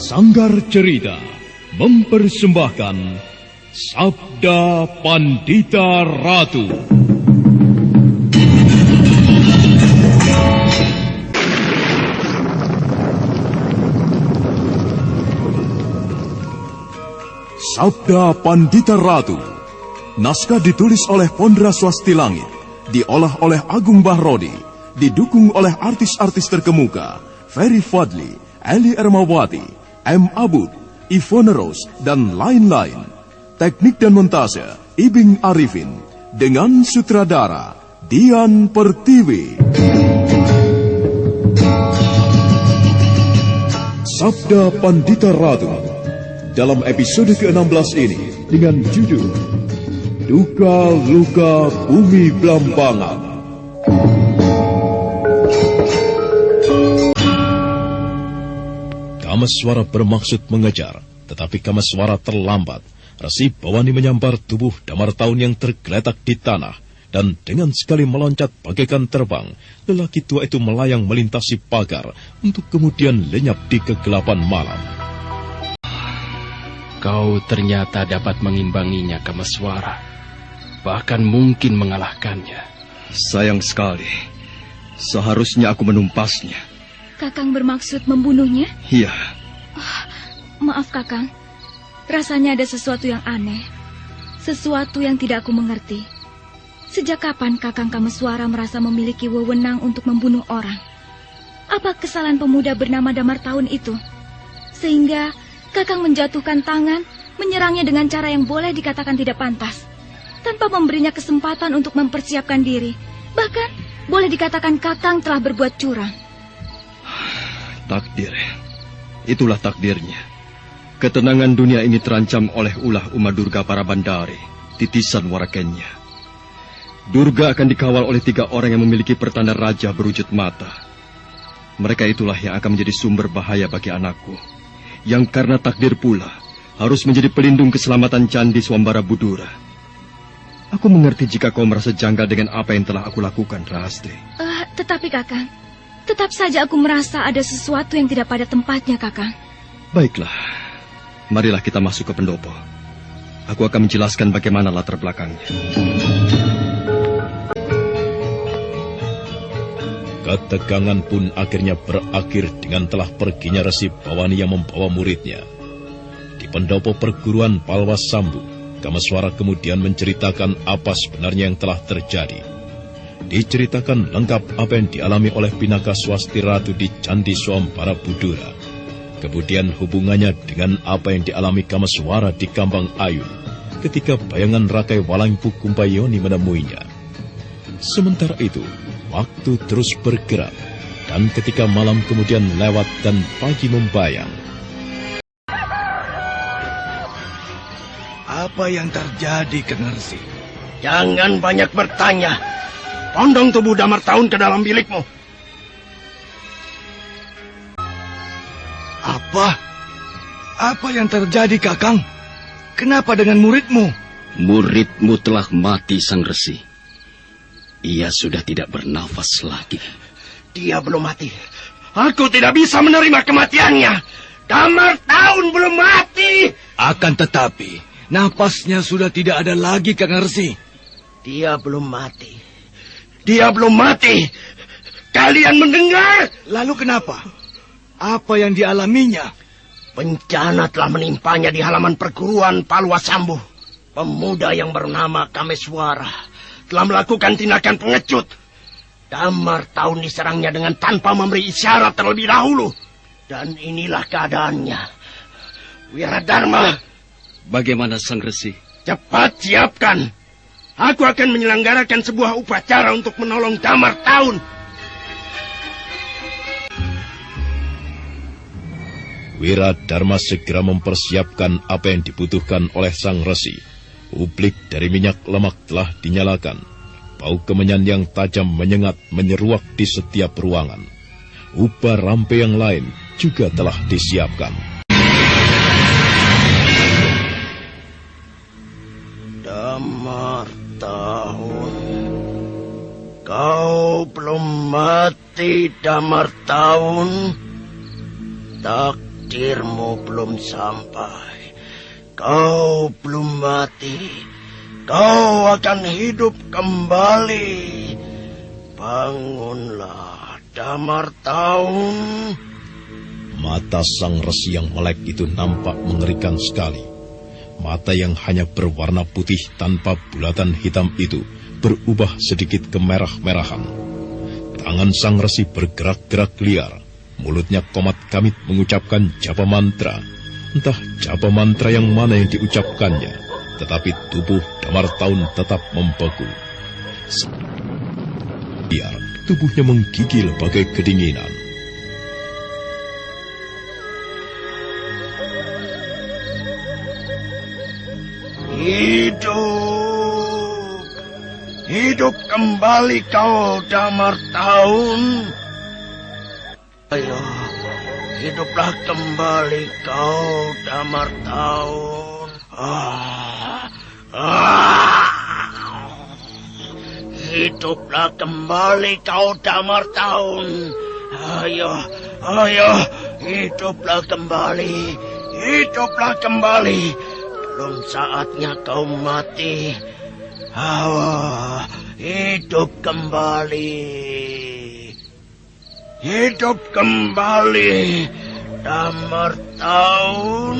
Sanggar Cerita mempersembahkan Sabda Pandita Ratu. Sabda Pandita Ratu. Naskah ditulis oleh Pondra Swasti Langit, diolah oleh Agung Bahrodi, didukung oleh artis-artis terkemuka Ferry Fadli, Eli Ermawati, M. Abud, Ivone Rose, dan lain-lain. Teknik dan montase Ibing Arifin, dengan sutradara Dian Pertiwi. Sabda Pandita Ratu dalam episode ke-16 ini dengan judul Duka Luka Bumi Blambangan. Kameswara bermaksud mengejar, tetapi Kameswara terlambat. Resi Bawani menyampar tubuh Damar Taun yang tergeletak di tanah, dan dengan sekali meloncat bagaikan terbang, lelaki tua itu melayang melintasi pagar untuk kemudian lenyap di kegelapan malam. Kau ternyata dapat mengimbanginya, Kameswara. Bahkan mungkin mengalahkannya. Sayang sekali. Seharusnya aku menumpasnya. Kakang bermaksud membunuhnya? Iya. Maaf, Kakang. Rasanya ada sesuatu yang aneh. Sesuatu yang tidak aku mengerti. Sejak kapan Kakang Kameswara merasa memiliki wewenang untuk membunuh orang? Apa kesalahan pemuda bernama Damar Taun itu? Sehingga Kakang menjatuhkan tangan, menyerangnya dengan cara yang boleh dikatakan tidak pantas, tanpa memberinya kesempatan untuk mempersiapkan diri. Bahkan boleh dikatakan Kakang telah berbuat curang. Takdir. Itulah takdirnya. Ketenangan dunia ini terancam oleh ulah Uma Durga Parabandari, titisan Warakenya. Durga akan dikawal oleh 3 orang yang memiliki pertanda raja berwujud mata. Mereka itulah yang akan menjadi sumber bahaya bagi anakku, yang karena takdir pula harus menjadi pelindung keselamatan Candi Swambara Budura. Aku mengerti jika kau merasa janggal dengan apa yang telah aku lakukan, Rahasti. Tetapi Kakang, tetap saja aku merasa ada sesuatu yang tidak pada tempatnya, Kakang. Baiklah, marilah kita masuk ke pendopo. Aku akan menjelaskan bagaimana latar belakangnya. Ketegangan pun akhirnya berakhir dengan telah perginya Resi Bawani yang membawa muridnya. Di pendopo perguruan Palwas Sambu, Kameswara kemudian menceritakan apa sebenarnya yang telah terjadi. Diceritakan lengkap apa yang dialami oleh Pinaka Swasti Ratu di Candi Swambara Budura. Kemudian hubungannya dengan apa yang dialami Kameswara di Kambang Ayun ketika bayangan Rakai Walangpu Kumpayoni menemuinya. Sementara itu, waktu terus bergerak, dan ketika malam kemudian lewat dan pagi membayang. Apa yang terjadi, Kengersi? Jangan banyak bertanya. Pondong tubuh Damar Taun ke dalam bilikmu. Apa yang terjadi, Kakang? Kenapa dengan muridmu? Muridmu telah mati, Sang Resi. Ia sudah tidak bernafas lagi. Dia belum mati. Aku tidak bisa menerima kematiannya. Damar Taun belum mati. Akan tetapi, napasnya sudah tidak ada lagi, Kang Resi. Dia belum mati. Dia belum mati. Kalian mendengar? Lalu kenapa? Apa yang dialaminya? Bencana telah menimpanya di halaman perguruan Palwas Sambu. Pemuda yang bernama Kameswara telah melakukan tindakan pengecut. Damar Taun diserangnya dengan tanpa memberi isyarat terlebih dahulu. Dan inilah keadaannya. Wiradharma. Bagaimana, Sang Resi? Cepat siapkan. Aku akan menyelenggarakan sebuah upacara untuk menolong Damar Taun. Wiradharma segera mempersiapkan apa yang dibutuhkan oleh Sang Resi. Ublik dari minyak lemak telah dinyalakan. Bau kemenyan yang tajam menyengat menyeruak di setiap ruangan. Ubah rampe yang lain juga telah disiapkan. Damar Taun, kau belum mati, Damar Taun. Tak takdirmu belum sampai. Kau belum mati. Kau akan hidup kembali. Bangunlah, Damar Taun. Mata sang resi yang melek itu nampak mengerikan sekali. Mata yang hanya berwarna putih tanpa bulatan hitam itu berubah sedikit kemerah-merahan. Tangan sang resi bergerak-gerak liar. Mulutnya komat kamit mengucapkan japa mantra. Entah japa mantra yang mana yang diucapkannya, tetapi tubuh Damar Taun tetap membeku. Biar tubuhnya menggigil bagai kedinginan. Hidup kembali kau, Damar Taun. Ayo, hiduplah kembali kau, Damar Taun. Hiduplah kembali kau, Damar Taun. Ayo, hiduplah kembali. Hiduplah kembali. Belum saatnya kau mati. Hidup kembali. Hidup kembali, Damar Taun.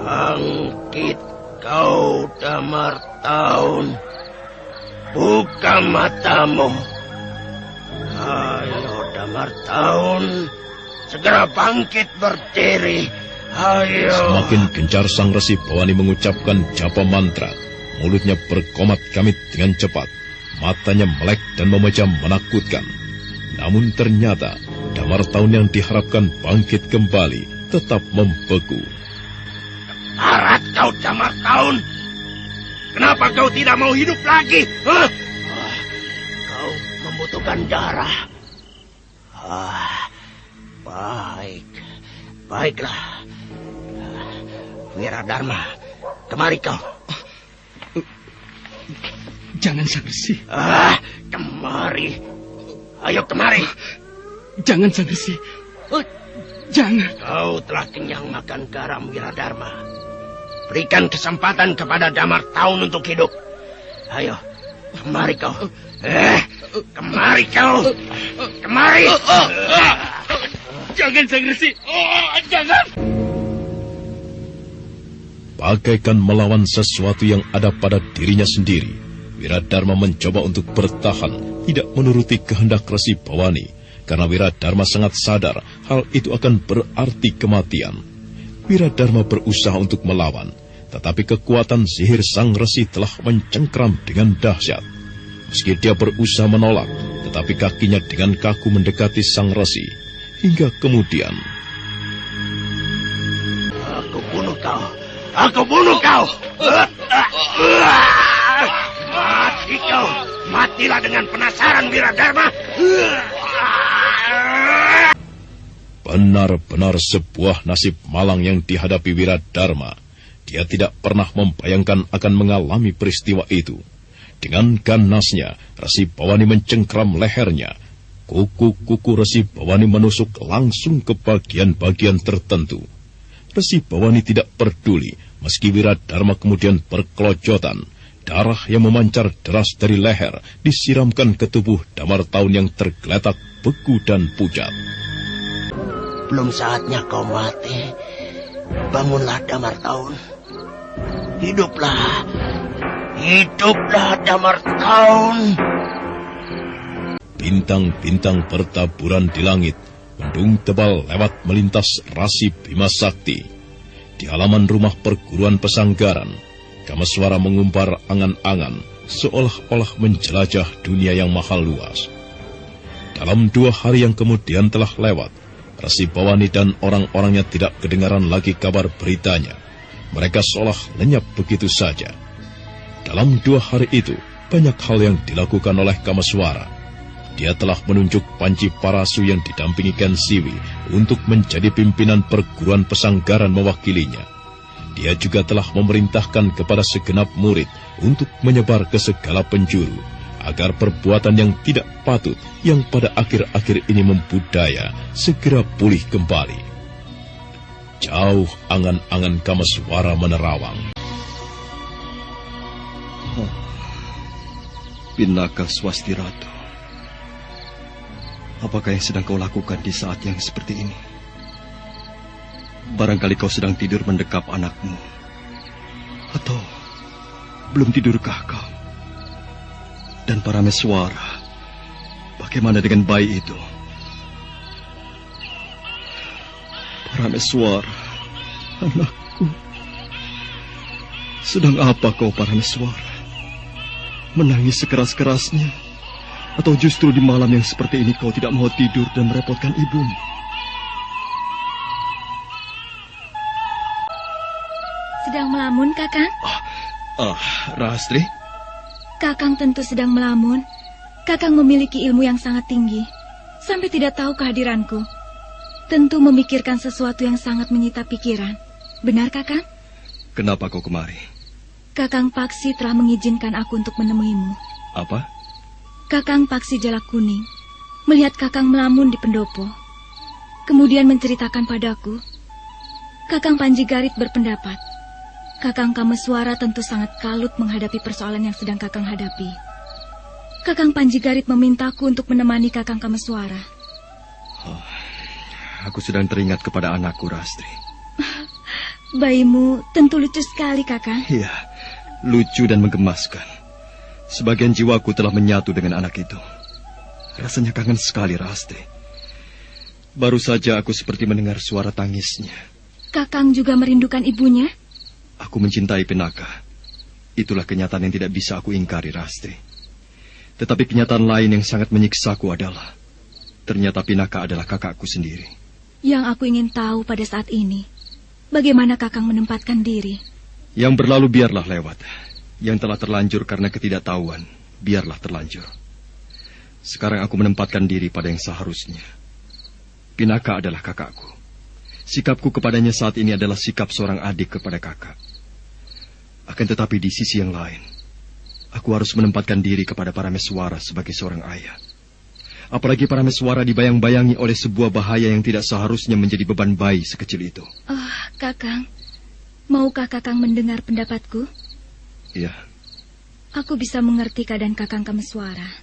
Bangkit kau, Damar Taun. Buka matamu. Ayo, Damar Taun. Segera bangkit berdiri. Ayo. Semakin gencar sang resi Bawani mengucapkan japa mantra. Mulutnya berkomat kamit dengan cepat. Matanya melek dan memejam menakutkan. Namun ternyata Damar Taun yang diharapkan bangkit kembali tetap membeku. Arat kau, Damar Taun. Kenapa kau tidak mau hidup lagi? Kau membutuhkan darah. Baiklah. Wiradharma, kemari kau. Jangan, Sang Resi. Kemari. Ayo kemari. Jangan, Sang Resi. Jangan. Kau telah kenyang makan garam, Wiradharma. Berikan kesempatan kepada Damar Taun untuk hidup. Ayo, kemari kau. Kemari kau. Kemari. Jangan, Sang Resi. Jangan. Bagaikan melawan sesuatu yang ada pada dirinya sendiri, Wiradharma mencoba untuk bertahan, tidak menuruti kehendak Resi Bawani, karena Wiradharma sangat sadar hal itu akan berarti kematian. Wiradharma berusaha untuk melawan, tetapi kekuatan sihir sang resi telah mencengkram dengan dahsyat. Meski dia berusaha menolak, tetapi kakinya dengan kaku mendekati sang resi, hingga kemudian... Aku bunuh kau. Mati kau. Matilah dengan penasaran, Wiradharma. Benar-benar sebuah nasib malang yang dihadapi Wiradharma. Dia tidak pernah membayangkan akan mengalami peristiwa itu. Dengan ganasnya, Resi Bawani mencengkram lehernya. Kuku-kuku Resi Bawani menusuk langsung ke bagian-bagian tertentu. Resi Bawani tidak peduli, meski Wiradharma kemudian berkelojotan. Darah yang memancar deras dari leher disiramkan ke tubuh Damar Taun yang tergeletak beku dan pucat. Belum saatnya kau mati. Bangunlah, Damar Taun. Hiduplah. Hiduplah, Damar Taun. Bintang-bintang bertaburan di langit. Mendung tebal lewat melintas rasi Bima Sakti. Di halaman rumah perguruan pesanggaran, Kameswara mengumpar angan-angan seolah-olah menjelajah dunia yang maha luas. Dalam 2 hari yang kemudian telah lewat, Resi Bawani dan orang-orangnya tidak kedengaran lagi kabar beritanya. Mereka seolah lenyap begitu saja. Dalam 2 hari itu, banyak hal yang dilakukan oleh Kameswara. Dia telah menunjuk Panci Parasu yang didampingi Ken Siwi untuk menjadi pimpinan perguruan pesanggaran mewakilinya. Dia juga telah memerintahkan kepada segenap murid untuk menyebar ke segala penjuru, agar perbuatan yang tidak patut yang pada akhir-akhir ini membudaya segera pulih kembali. Jauh angan-angan Kameswara menerawang. Pinaka Swasti Ratu, apakah yang sedang kau lakukan di saat yang seperti ini? Barangkali kau sedang tidur mendekap anakmu. Atau belum tidurkah kau? Dan Parameswara, bagaimana dengan bayi itu? Parameswara, anakku. Sedang apa kau, Parameswara? Menangis sekeras-kerasnya? Atau justru di malam yang seperti ini kau tidak mau tidur dan merepotkan ibumu? Sedang melamun, Kakang? Rahastri? Kakang tentu sedang melamun. Kakang memiliki ilmu yang sangat tinggi, sampai tidak tahu kehadiranku. Tentu memikirkan sesuatu yang sangat menyita pikiran. Benar, Kakang? Kenapa kau kemari? Kakang Paksi telah mengizinkan aku untuk menemuimu. Apa? Kakang Paksi Jalak Kuning melihat Kakang melamun di pendopo. Kemudian menceritakan padaku. Kakang Panji Garit berpendapat Kakang Kameswara tentu sangat kalut menghadapi persoalan yang sedang Kakang hadapi. Kakang Panji Garit memintaku untuk menemani Kakang Kameswara. Aku sedang teringat kepada anakku, Rahastri. Bayimu tentu lucu sekali, Kakang. Iya, lucu dan menggemaskan. Sebagian jiwaku telah menyatu dengan anak itu. Rasanya kangen sekali, Rahastri. Baru saja aku seperti mendengar suara tangisnya. Kakang juga merindukan ibunya? Aku mencintai Pinaka. Itulah kenyataan yang tidak bisa aku ingkari, Rahastri. Tetapi kenyataan lain yang sangat menyiksaku adalah ternyata Pinaka adalah kakakku sendiri. Yang aku ingin tahu pada saat ini, bagaimana Kakang menempatkan diri? Yang berlalu biarlah lewat. Yang telah terlanjur karena ketidaktahuan, biarlah terlanjur. Sekarang aku menempatkan diri pada yang seharusnya. Pinaka adalah kakakku. Sikapku kepadanya saat ini adalah sikap seorang adik kepada kakak. Akan tetapi di sisi yang lain, aku harus menempatkan diri kepada Parameswara sebagai seorang ayah. Apalagi Parameswara dibayang-bayangi oleh sebuah bahaya yang tidak seharusnya menjadi beban bayi sekecil itu. Kakang, maukah Kakang mendengar pendapatku? Iya. Aku bisa mengerti keadaan Kakang Kameswara.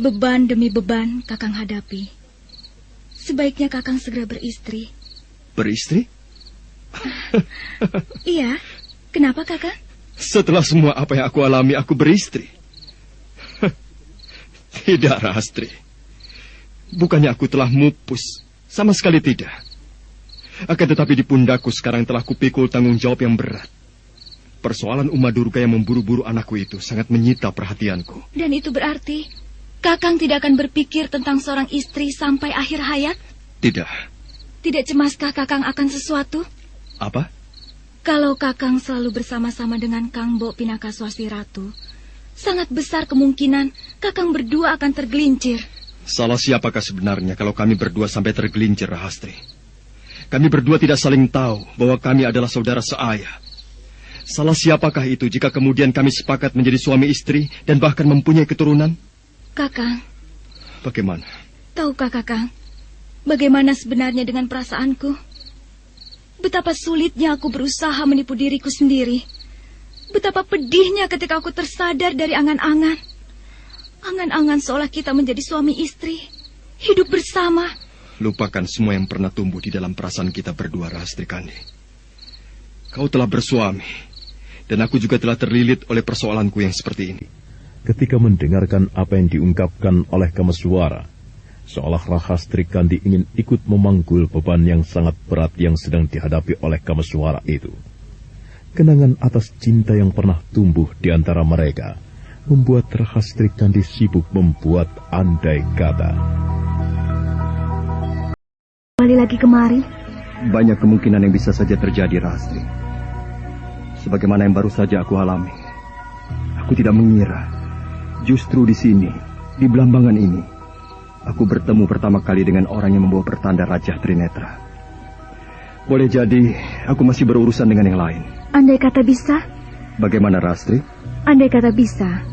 Beban demi beban Kakang hadapi. Sebaiknya Kakang segera beristri. Beristri? Iya. Kenapa, Kakang? Setelah semua apa yang aku alami, aku beristri. Tidak, Rahastri. Bukannya aku telah mupus. Sama sekali tidak. Akan tetapi di pundakku sekarang telah kupikul tanggung jawab yang berat. Persoalan Uma Durga yang memburu-buru anakku itu sangat menyita perhatianku. Dan itu berarti Kakang tidak akan berpikir tentang seorang istri sampai akhir hayat? Tidak. Tidak cemaskah Kakang akan sesuatu? Apa? Kalau Kakang selalu bersama-sama dengan Kang Bo Pinaka Swasti Ratu, sangat besar kemungkinan Kakang berdua akan tergelincir. Salah siapakah sebenarnya kalau kami berdua sampai tergelincir, Rahastri? Kami berdua tidak saling tahu bahwa kami adalah saudara seayah. Salah siapakah itu jika kemudian kami sepakat menjadi suami istri dan bahkan mempunyai keturunan? Kakang. Bagaimana? Tahukah Kakang, bagaimana sebenarnya dengan perasaanku? Betapa sulitnya aku berusaha menipu diriku sendiri. Betapa pedihnya ketika aku tersadar dari angan-angan. Angan-angan seolah kita menjadi suami istri, hidup bersama. Lupakan semua yang pernah tumbuh di dalam perasaan kita berdua, Rahastri Kandi. Kau telah bersuami, dan aku juga telah terlilit oleh persoalanku yang seperti ini. Ketika mendengarkan apa yang diungkapkan oleh Kameswara, seolah Rahastri Kandi ingin ikut memanggul beban yang sangat berat yang sedang dihadapi oleh Kameswara itu. Kenangan atas cinta yang pernah tumbuh di antara mereka membuat Rahastri Kandi sibuk membuat andai kata. Kembali lagi kemari? Banyak kemungkinan yang bisa saja terjadi, Rahastri. Sebagaimana yang baru saja aku alami. Aku tidak mengira, justru di sini, di Belambangan ini, aku bertemu pertama kali dengan orang yang membawa pertanda Raja Trinetra. Boleh jadi, aku masih berurusan dengan yang lain. Andai kata bisa. Bagaimana, Rahastri? Andai kata bisa,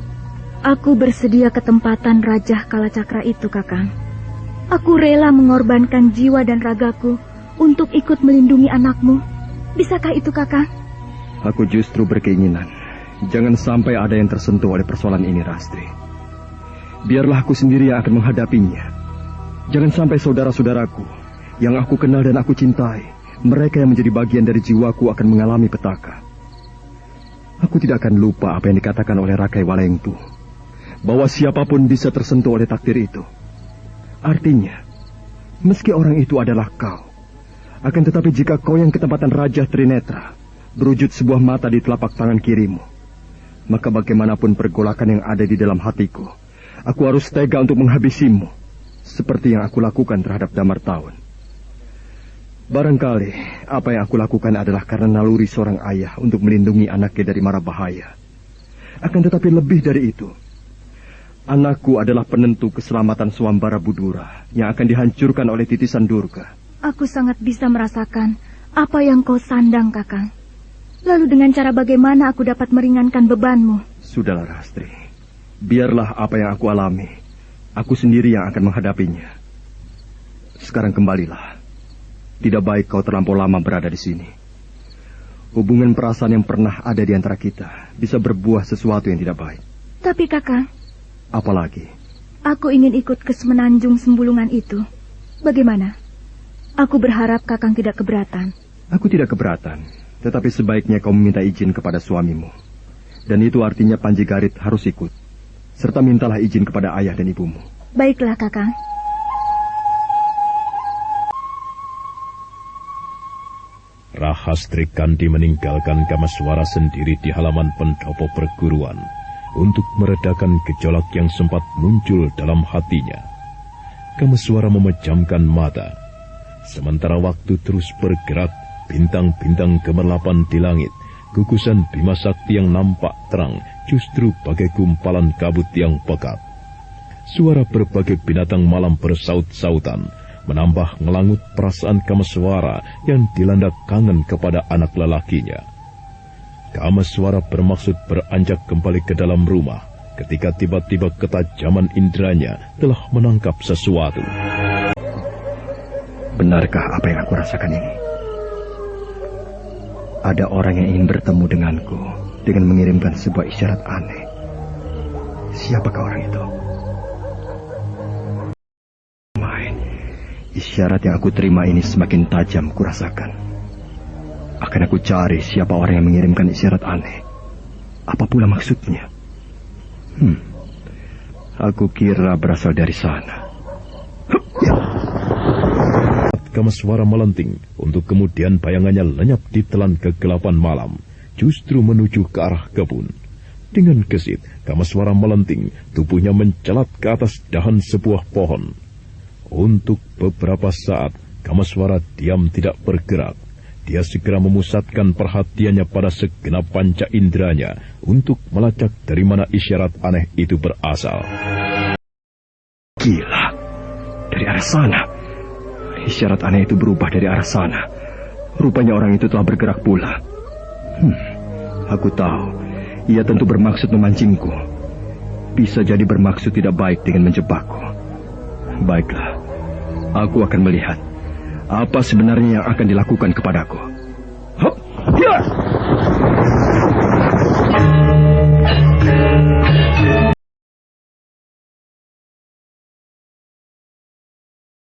Aku bersedia ke tempatan Raja Kalacakra itu, Kakang. Aku rela mengorbankan jiwa dan ragaku untuk ikut melindungi anakmu. Bisakah itu, Kakang? Aku justru berkeinginan jangan sampai ada yang tersentuh oleh persoalan ini, Rastri. Biarlah aku sendiri yang akan menghadapinya. Jangan sampai saudara-saudaraku yang aku kenal dan aku cintai, mereka yang menjadi bagian dari jiwaku akan mengalami petaka. Aku tidak akan lupa apa yang dikatakan oleh Rakai Walengtu, bahwa siapapun bisa tersentuh oleh takdir itu. Artinya, meski orang itu adalah kau, akan tetapi jika kau yang ketempatan Raja Trinetra berwujud sebuah mata di telapak tangan kirimu, maka bagaimanapun pergolakan yang ada di dalam hatiku, aku harus tega untuk menghabisimu, seperti yang aku lakukan terhadap Damar Tawun. Barangkali apa yang aku lakukan adalah karena naluri seorang ayah untuk melindungi anaknya dari mara bahaya. Akan tetapi lebih dari itu, anakku adalah penentu keselamatan Swambara Budura yang akan dihancurkan oleh titisan Durga. Aku sangat bisa merasakan apa yang kau sandang, Kakang. Lalu dengan cara bagaimana aku dapat meringankan bebanmu? Sudahlah, Rastri. Biarlah apa yang aku alami. Aku sendiri yang akan menghadapinya. Sekarang kembalilah. Tidak baik kau terlampau lama berada di sini. Hubungan perasaan yang pernah ada di antara kita bisa berbuah sesuatu yang tidak baik. Tapi, Kakang. Apalagi? Aku ingin ikut ke Semenanjung Sembulungan itu. Bagaimana? Aku berharap Kakang tidak keberatan. Aku tidak keberatan. Tetapi sebaiknya kau meminta izin kepada suamimu. Dan itu artinya Panji Garit harus ikut. Serta mintalah izin kepada ayah dan ibumu. Baiklah, Kakang. Rahastri Kandi meninggalkan Kamaswara sendiri di halaman pendopo perguruan untuk meredakan gejolak yang sempat muncul dalam hatinya. Kamaswara memejamkan mata. Sementara waktu terus bergerak, bintang-bintang gemerlapan di langit, gugusan Bima Sakti yang nampak terang justru bagai gumpalan kabut yang pekat. Suara berbagai binatang malam bersaut-sautan, menambah ngelangut perasaan Kamaswara yang dilanda kangen kepada anak lelakinya. Kamaswara bermaksud beranjak kembali ke dalam rumah ketika tiba-tiba ketajaman inderanya telah menangkap sesuatu. Benarkah apa yang aku rasakan ini? Ada orang yang ingin bertemu denganku dengan mengirimkan sebuah isyarat aneh. Siapakah orang itu? Isyarat yang aku terima ini semakin tajam kurasakan. Akan aku cari siapa orang yang mengirimkan isyarat aneh. Apa pula maksudnya? Aku kira berasal dari sana. Kamaswara melenting untuk kemudian bayangannya lenyap ditelan kegelapan malam, justru menuju ke arah kebun. Dengan gesit, Kamaswara melenting, tubuhnya mencelat ke atas dahan sebuah pohon. Untuk beberapa saat, Kamaswara diam tidak bergerak. Dia segera memusatkan perhatiannya pada segenap panca inderanya untuk melacak dari mana isyarat aneh itu berasal. Gila, dari arah sana. Isyarat aneh itu berubah dari arah sana. Rupanya orang itu telah bergerak pula. Aku tahu, ia tentu bermaksud memancingku. Bisa jadi bermaksud tidak baik dengan menjebakku. Baiklah, aku akan melihat apa sebenarnya yang akan dilakukan kepadaku. Hop! Ya!